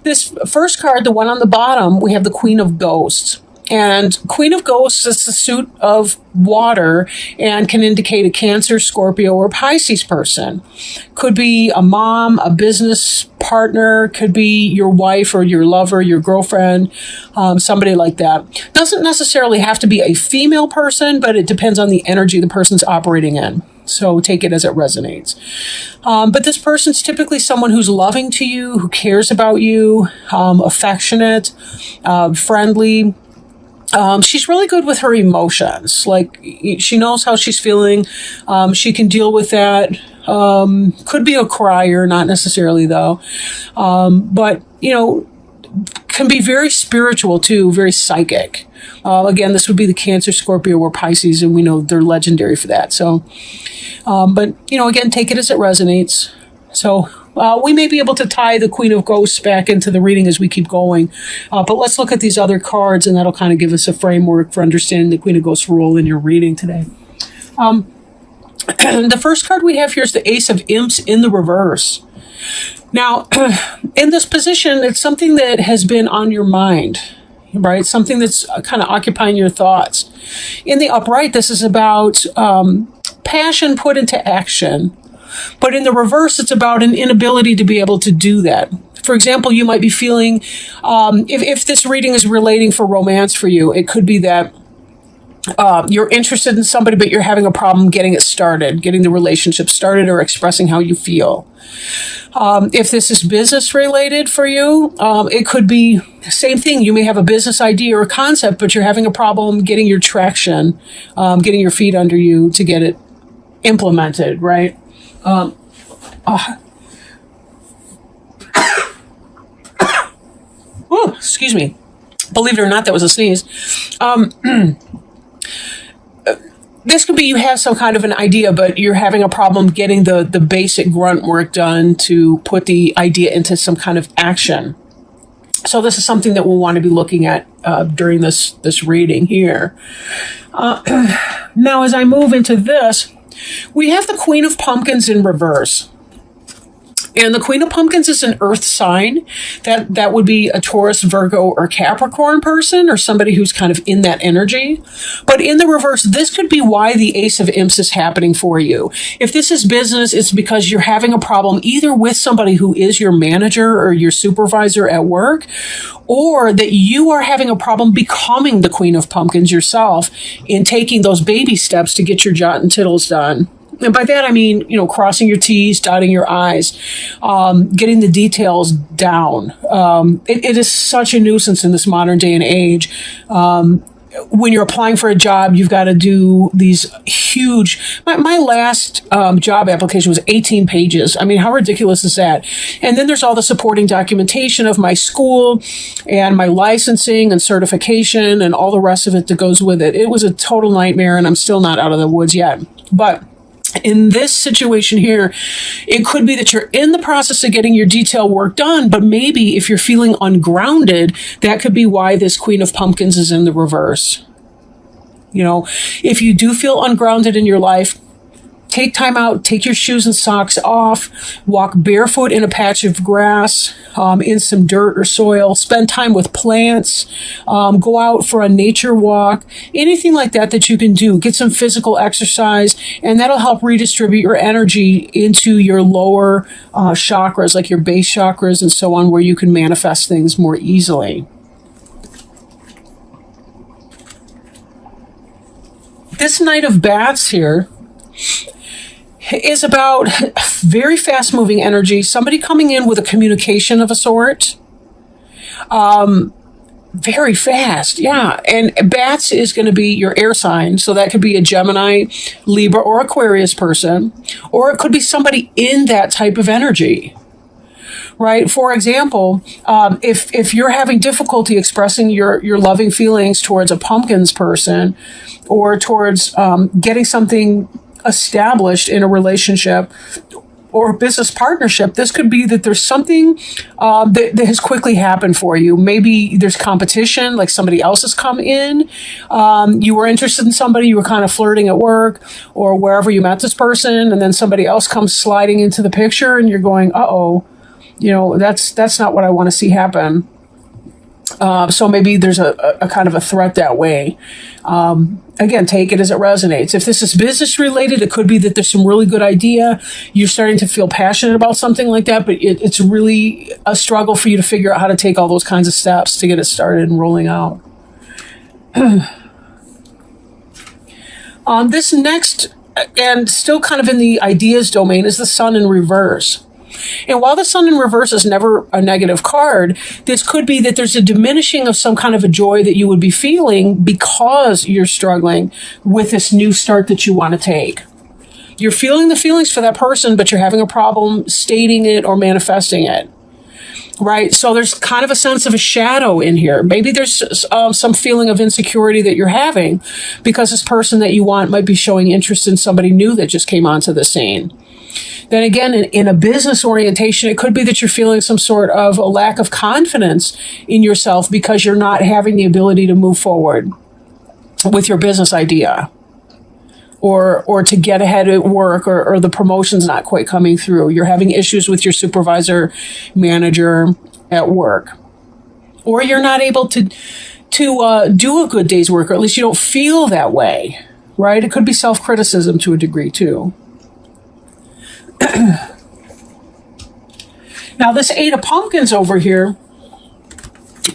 This first card, the one on the bottom, we have the Queen of Ghosts. And Queen of Ghosts is the suit of water and can indicate a Cancer, Scorpio, or Pisces person. Could be a mom, a business partner, could be your wife or your lover, your girlfriend, somebody like that. Doesn't necessarily have to be a female person, but it depends on the energy the person's operating in. So take it as it resonates. But this person's typically someone who's loving to you, who cares about you, affectionate, friendly. She's really good with her emotions. Like, she knows how she's feeling. She can deal with that. Could be a crier, not necessarily though. But, can be very spiritual too, very psychic. Again, this would be the Cancer, Scorpio, or Pisces, and we know they're legendary for that. So, but, again, take it as it resonates. So, we may be able to tie the Queen of Ghosts back into the reading as we keep going. But let's look at these other cards, and that'll kind of give us a framework for understanding the Queen of Ghosts' role in your reading today. The first card we have here is the Ace of Imps in the reverse. Now, in this position, it's something that has been on your mind, right? Something that's kind of occupying your thoughts. In the upright, this is about passion put into action. But in the reverse, it's about an inability to be able to do that. For example, you might be feeling, if this reading is relating for romance for you, it could be that you're interested in somebody, but you're having a problem getting it started, getting the relationship started, or expressing how you feel. If this is business related for you, it could be the same thing. You may have a business idea or a concept, but you're having a problem getting your traction, getting your feet under you to get it implemented, right? Excuse me. Believe it or not, that was a sneeze. This could be you have some kind of an idea, but you're having a problem getting the basic grunt work done to put the idea into some kind of action. So this is something that we'll want to be looking at during this reading here. Now, as I move into this, we have the Queen of Pumpkins in reverse. And the Queen of Pumpkins is an earth sign. That would be a Taurus, Virgo, or Capricorn person, or somebody who's kind of in that energy. But in the reverse, this could be why the Ace of Imps is happening for you. If this is business, it's because you're having a problem either with somebody who is your manager or your supervisor at work, or that you are having a problem becoming the Queen of Pumpkins yourself in taking those baby steps to get your jot and tittles done. And by that, I mean, crossing your T's, dotting your I's, getting the details down. It is such a nuisance in this modern day and age. When you're applying for a job, you've got to do these huge... My last job application was 18 pages. I mean, how ridiculous is that? And then there's all the supporting documentation of my school and my licensing and certification and all the rest of it that goes with it. It was a total nightmare, and I'm still not out of the woods yet. But in this situation here, it could be that you're in the process of getting your detail work done, but maybe if you're feeling ungrounded, that could be why this Queen of Pumpkins is in the reverse. If you do feel ungrounded in your life, take time out, take your shoes and socks off, walk barefoot in a patch of grass, in some dirt or soil, spend time with plants, go out for a nature walk, anything like that you can do. Get some physical exercise, and that'll help redistribute your energy into your lower chakras, like your base chakras and so on, where you can manifest things more easily. This Knight of Bats here is about very fast-moving energy, somebody coming in with a communication of a sort. Very fast, yeah. And Bats is going to be your air sign, so that could be a Gemini, Libra, or Aquarius person, or it could be somebody in that type of energy. Right? For example, if you're having difficulty expressing your loving feelings towards a pumpkins person, or towards getting something established in a relationship or a business partnership, this could be that there's something that has quickly happened for you. Maybe there's competition, like somebody else has come in. You were interested in somebody, you were kind of flirting at work or wherever you met this person, and then somebody else comes sliding into the picture, and you're going, uh-oh. That's not what I want to see happen. So maybe there's a kind of a threat that way. Again, take it as it resonates. If this is business related, it could be that there's some really good idea. You're starting to feel passionate about something like that, but it's really a struggle for you to figure out how to take all those kinds of steps to get it started and rolling out. This next, and still kind of in the ideas domain, is the Sun in reverse. And while the Sun in reverse is never a negative card, this could be that there's a diminishing of some kind of a joy that you would be feeling because you're struggling with this new start that you want to take. You're feeling the feelings for that person, but you're having a problem stating it or manifesting it. Right? So there's kind of a sense of a shadow in here. Maybe there's some feeling of insecurity that you're having because this person that you want might be showing interest in somebody new that just came onto the scene. Then again, in a business orientation, it could be that you're feeling some sort of a lack of confidence in yourself because you're not having the ability to move forward with your business idea or to get ahead at work or the promotion's not quite coming through. You're having issues with your supervisor, manager at work. Or you're not able to do a good day's work, or at least you don't feel that way, right? It could be self-criticism to a degree too. Now, this Eight of Pumpkins over here,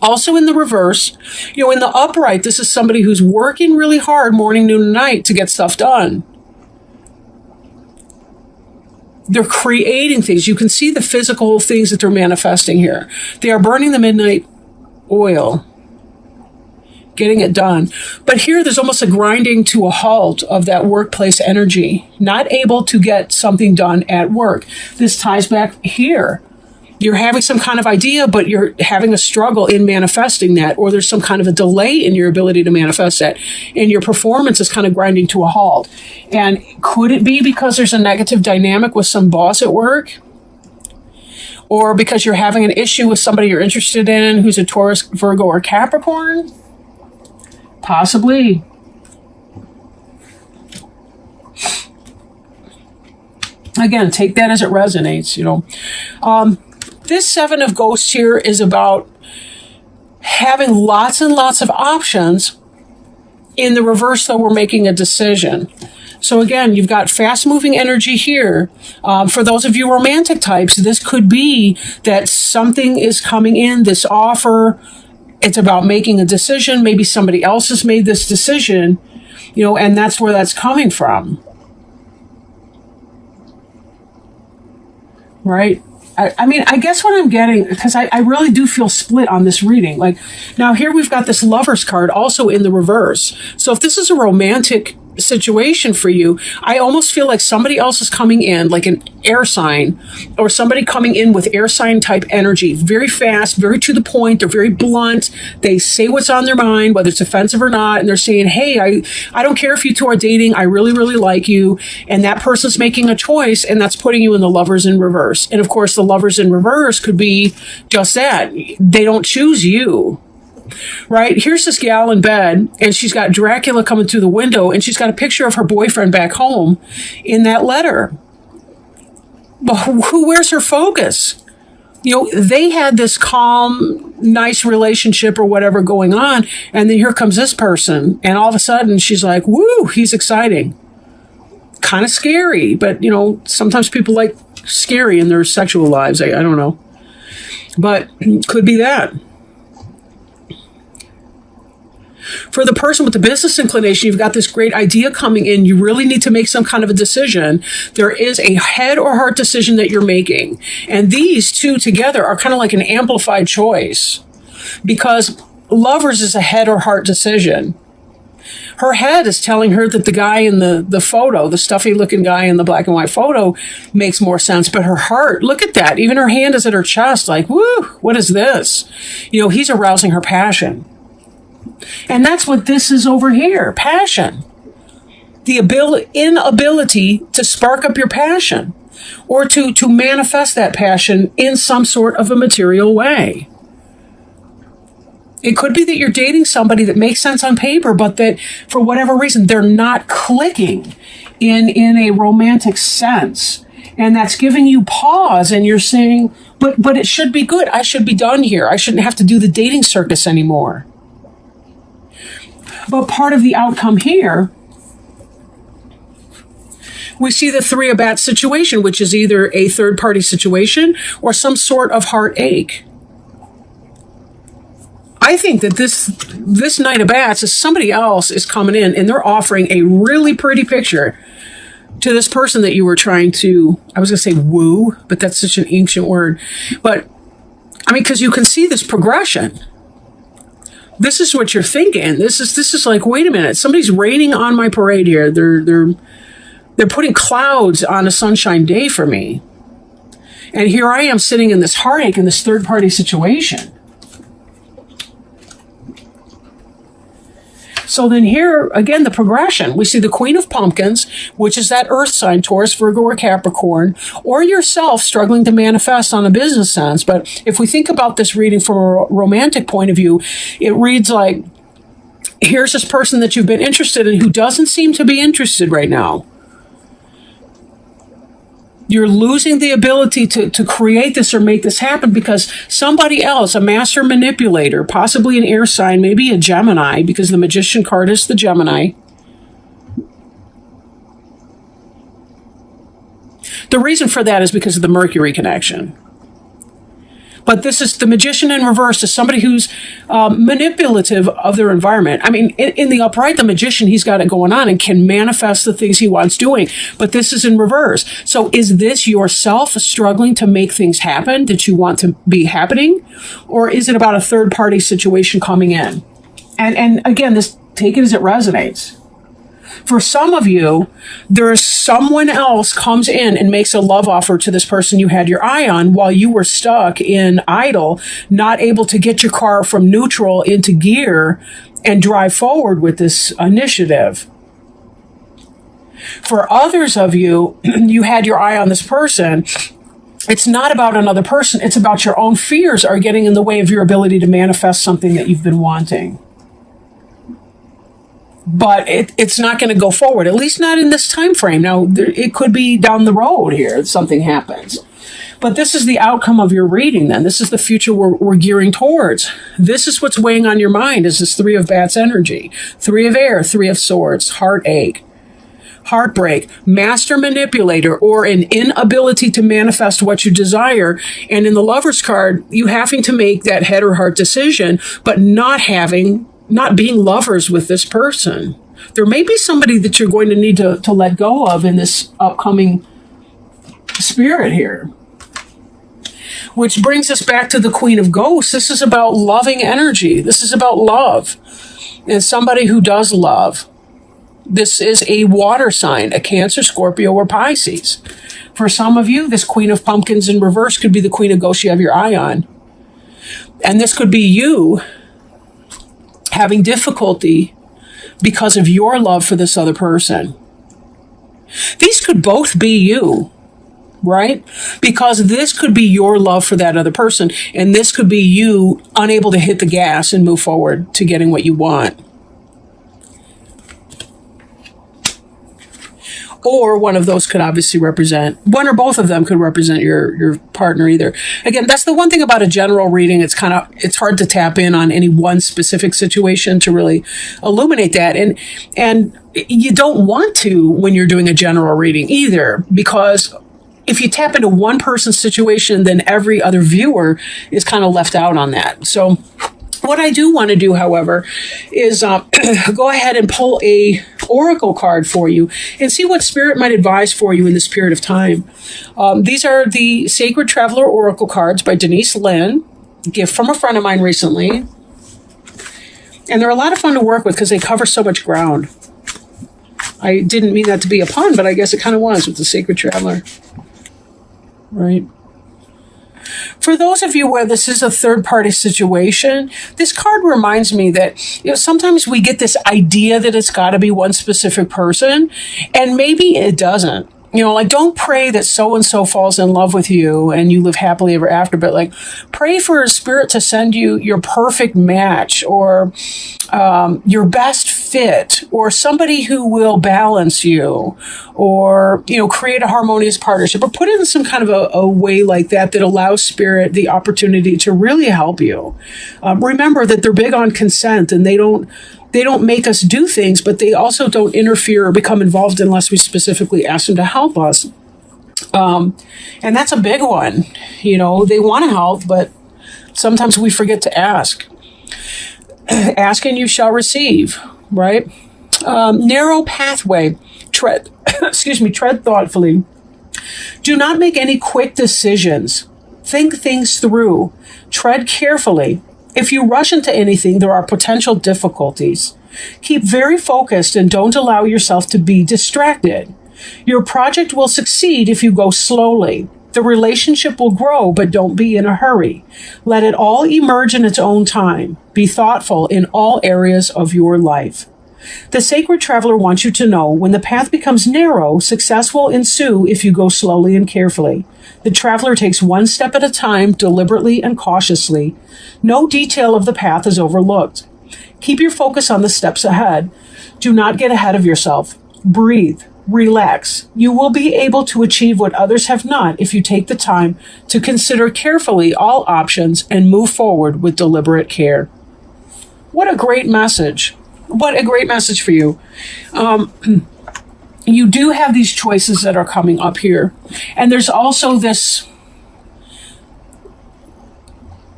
also in the reverse, in the upright, this is somebody who's working really hard morning, noon, and night to get stuff done. They're creating things. You can see the physical things that they're manifesting here. They are burning the midnight oil, getting it done. But here there's almost a grinding to a halt of that workplace energy, not able to get something done at work. This ties back here. You're having some kind of idea, but you're having a struggle in manifesting that, or there's some kind of a delay in your ability to manifest that, and your performance is kind of grinding to a halt. And could it be because there's a negative dynamic with some boss at work? Or because you're having an issue with somebody you're interested in who's a Taurus, Virgo, or Capricorn? Possibly. Again, take that as it resonates, This Seven of Ghosts here is about having lots and lots of options. In the reverse, though, we're making a decision. So again, you've got fast-moving energy here. For those of you romantic types, this could be that something is coming in, this offer. It's about making a decision. Maybe somebody else has made this decision, and that's where that's coming from. Right? I guess what I'm getting, because I really do feel split on this reading. Like, now here we've got this Lover's card also in the reverse. So if this is a romantic situation for you, I almost feel like somebody else is coming in, like an air sign, or somebody coming in with air sign type energy, very fast, very to the point. They're very blunt. They say what's on their mind, whether it's offensive or not. And they're saying, hey, I don't care if you two are dating. I really, really like you. And that person's making a choice, and that's putting you in the Lovers in reverse. And of course, the Lovers in reverse could be just that. They don't choose you. Right? Here's this gal in bed, and she's got Dracula coming through the window, and she's got a picture of her boyfriend back home in that letter. But where's her focus? They had this calm, nice relationship or whatever going on, and then here comes this person, and all of a sudden she's like, woo, he's exciting. Kind of scary, but, sometimes people like scary in their sexual lives. I don't know. But could be that. For the person with the business inclination, you've got this great idea coming in. You really need to make some kind of a decision. There is a head or heart decision that you're making. And these two together are kind of like an amplified choice, because Lovers is a head or heart decision. Her head is telling her that the guy in the photo, the stuffy looking guy in the black and white photo, makes more sense. But her heart, look at that. Even her hand is at her chest like, woo, what is this? He's arousing her passion. And that's what this is over here, passion. The inability to spark up your passion, or to manifest that passion in some sort of a material way. It could be that you're dating somebody that makes sense on paper, but that for whatever reason, they're not clicking in a romantic sense. And that's giving you pause, and you're saying, But it should be good. I should be done here. I shouldn't have to do the dating circus anymore. But part of the outcome here, we see the Three of Bats situation, which is either a third-party situation or some sort of heartache. I think that this Knight of Bats is somebody else is coming in and they're offering a really pretty picture to this person that you were trying to, I was going to say woo, but that's such an ancient word. But, I mean, because you can see this progression. This is what you're thinking. This is like, wait a minute, somebody's raining on my parade here. They're putting clouds on a sunshine day for me. And here I am sitting in this heartache in this third-party situation. So then here, again, the progression. We see the Queen of Pumpkins, which is that earth sign, Taurus, Virgo, or Capricorn, or yourself struggling to manifest on a business sense. But if we think about this reading from a romantic point of view, it reads like, here's this person that you've been interested in who doesn't seem to be interested right now. You're losing the ability to create this or make this happen because somebody else, a master manipulator, possibly an air sign, maybe a Gemini, because the Magician card is the Gemini. The reason for that is because of the Mercury connection. But this is the Magician in reverse is somebody who's manipulative of their environment. I mean, in the upright, the Magician, he's got it going on and can manifest the things he wants doing. But this is in reverse. So is this yourself struggling to make things happen that you want to be happening? Or is it about a third-party situation coming in? And again, this take it as it resonates. For some of you, there's someone else comes in and makes a love offer to this person you had your eye on while you were stuck in idle, not able to get your car from neutral into gear and drive forward with this initiative. For others of you, you had your eye on this person. It's not about another person. It's about your own fears are getting in the way of your ability to manifest something that you've been wanting. But it's not going to go forward, at least not in this time frame. Now, it could be down the road here if something happens. But this is the outcome of your reading then. This is the future we're gearing towards. This is what's weighing on your mind is this Three of Bats energy. Three of Air, Three of Swords, heartache, heartbreak, master manipulator, or an inability to manifest what you desire. And in the Lover's card, you having to make that head or heart decision, but not being lovers with this person. There may be somebody that you're going to need to let go of in this upcoming spirit here. Which brings us back to the Queen of Ghosts. This is about loving energy. This is about love. And somebody who does love. This is a water sign, a Cancer, Scorpio, or Pisces. For some of you, this Queen of Pumpkins in reverse could be the Queen of Ghosts you have your eye on. And this could be you having difficulty because of your love for this other person. These could both be you, right? Because this could be your love for that other person, and this could be you unable to hit the gas and move forward to getting what you want. Or one of those could obviously represent, one or both of them could represent your partner either. Again, that's the one thing about a general reading. It's hard to tap in on any one specific situation to really illuminate that. And you don't want to when you're doing a general reading either, because if you tap into one person's situation, then every other viewer is kind of left out on that. So what I do want to do, however, is go ahead and pull a oracle card for you and see what spirit might advise for you in this period of time. These are the Sacred Traveler Oracle cards by Denise Lynn, gift from a friend of mine recently. And they're a lot of fun to work with because they cover so much ground. I didn't mean that to be a pun, but I guess it kind of was with the Sacred Traveler. Right? For those of you where this is a third-party situation, this card reminds me that sometimes we get this idea that it's got to be one specific person, and maybe it doesn't. Like don't pray that so and so falls in love with you and you live happily ever after, but like pray for a spirit to send you your perfect match, or your best fit, or somebody who will balance you, or create a harmonious partnership, or put it in some kind of a way like that allows spirit the opportunity to really help you. Remember that they're big on consent, and they don't make us do things, but they also don't interfere or become involved unless we specifically ask them to help us. And that's a big one. They want to help, but sometimes we forget to ask. Ask and you shall receive, right? Narrow pathway. Tread thoughtfully. Do not make any quick decisions. Think things through. Tread carefully. If you rush into anything, there are potential difficulties. Keep very focused and don't allow yourself to be distracted. Your project will succeed if you go slowly. The relationship will grow, but don't be in a hurry. Let it all emerge in its own time. Be thoughtful in all areas of your life. The sacred traveler wants you to know when the path becomes narrow, success will ensue if you go slowly and carefully. The traveler takes one step at a time, deliberately and cautiously. No detail of the path is overlooked. Keep your focus on the steps ahead. Do not get ahead of yourself. Breathe. Relax. You will be able to achieve what others have not if you take the time to consider carefully all options and move forward with deliberate care. What a great message. What a great message for you. You do have these choices that are coming up here. And there's also this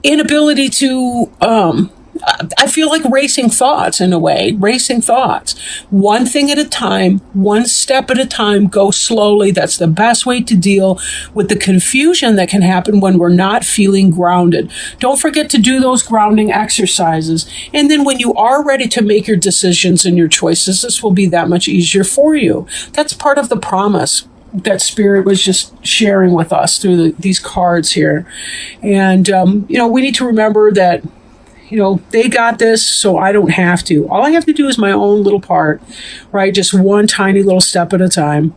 inability to, I feel like racing thoughts in a way, racing thoughts. One thing at a time, one step at a time, go slowly. That's the best way to deal with the confusion that can happen when we're not feeling grounded. Don't forget to do those grounding exercises. And then when you are ready to make your decisions and your choices, this will be that much easier for you. That's part of the promise that Spirit was just sharing with us through these cards here. And, we need to remember that they got this, so I don't have to. All I have to do is my own little part, right? Just one tiny little step at a time.